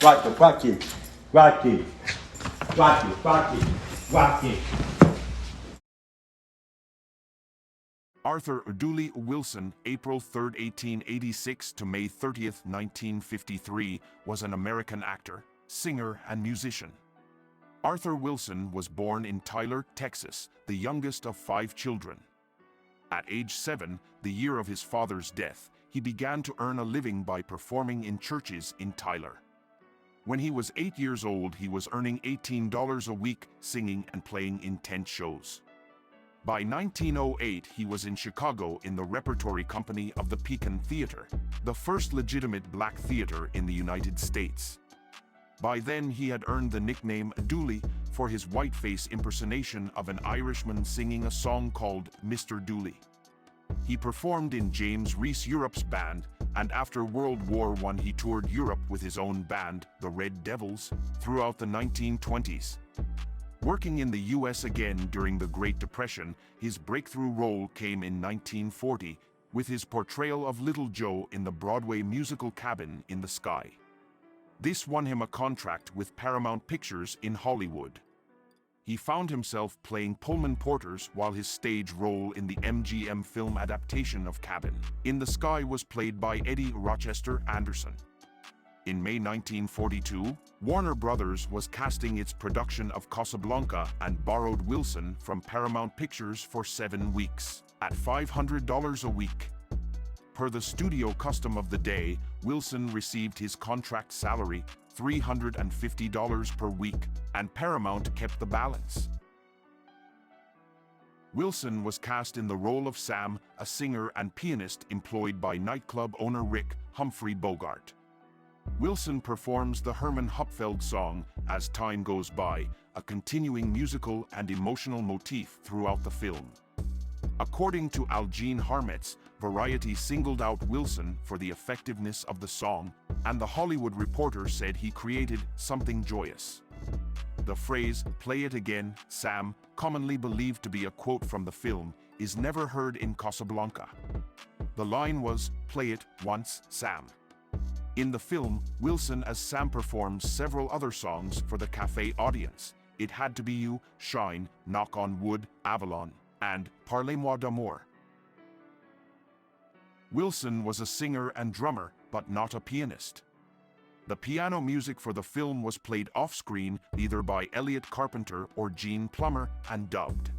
Guardi, guardi, guardi. Arthur Dooley Wilson, April 3, 1886 to May 30, 1953, was an American actor, singer, and musician. Arthur Wilson was born in Tyler, Texas, the youngest of 5 children. At age 7, the year of his father's death, he began to earn a living by performing in churches in Tyler. When he was 8 years old, he was earning $18 a week, singing and playing in tent shows. By 1908, he was in Chicago in the repertory company of the Pekin Theater, the first legitimate black theater in the United States. By then, he had earned the nickname Dooley for his whiteface impersonation of an Irishman singing a song called Mr. Dooley. He performed in James Reese Europe's band, and after World War I he toured Europe with his own band, the Red Devils, throughout the 1920s. Working in the U.S. again during the Great Depression, his breakthrough role came in 1940 with his portrayal of Little Joe in the Broadway musical Cabin in the Sky. This won him a contract with Paramount Pictures in Hollywood. He found himself playing Pullman porters while his stage role in the MGM film adaptation of Cabin in the Sky was played by Eddie Rochester Anderson. In May 1942, Warner Brothers was casting its production of Casablanca and borrowed Wilson from Paramount Pictures for 7 weeks, at $500 a week. Per the studio custom of the day, Wilson received his contract salary, $350 per week, and Paramount kept the balance. Wilson was cast in the role of Sam, a singer and pianist employed by nightclub owner Rick Humphrey Bogart. Wilson performs the Herman Hupfeld song, As Time Goes By, a continuing musical and emotional motif throughout the film. According to Algene Harmetz, Variety singled out Wilson for the effectiveness of the song, and The Hollywood Reporter said he created something joyous. The phrase, "Play it again, Sam," commonly believed to be a quote from the film, is never heard in Casablanca. The line was, "Play it once, Sam." In the film, Wilson as Sam performs several other songs for the cafe audience. It Had to Be You, Shine, Knock on Wood, Avalon, and Parlez-moi d'amour. Wilson was a singer and drummer, but not a pianist. The piano music for the film was played off-screen either by Elliot Carpenter or Gene Plummer and dubbed.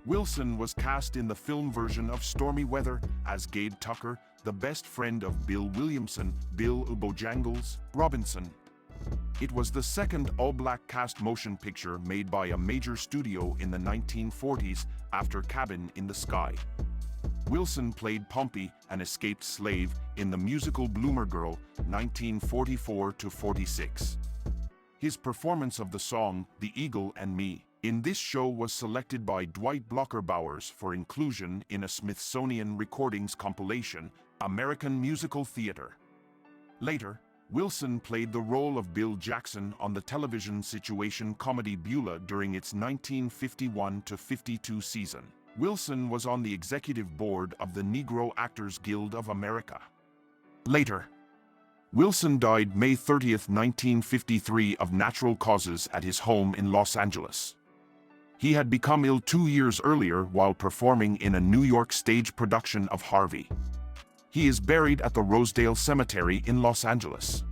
Wilson was cast in the film version of Stormy Weather as Gabe Tucker, the best friend of Bill Williamson, Bill Bojangles Robinson. It was the second all-black cast motion picture made by a major studio in the 1940s after Cabin in the Sky. Wilson played Pompey, an escaped slave, in the musical Bloomer Girl, 1944-46. His performance of the song, The Eagle and Me, in this show was selected by Dwight Blocker Bowers for inclusion in a Smithsonian Recordings compilation, American Musical Theater. Later, Wilson played the role of Bill Jackson on the television situation comedy Beulah during its 1951-52 season. Wilson was on the executive board of the Negro Actors Guild of America. Later, Wilson died May 30, 1953 of natural causes at his home in Los Angeles. He had become ill 2 years earlier while performing in a New York stage production of Harvey. He is buried at the Rosedale Cemetery in Los Angeles.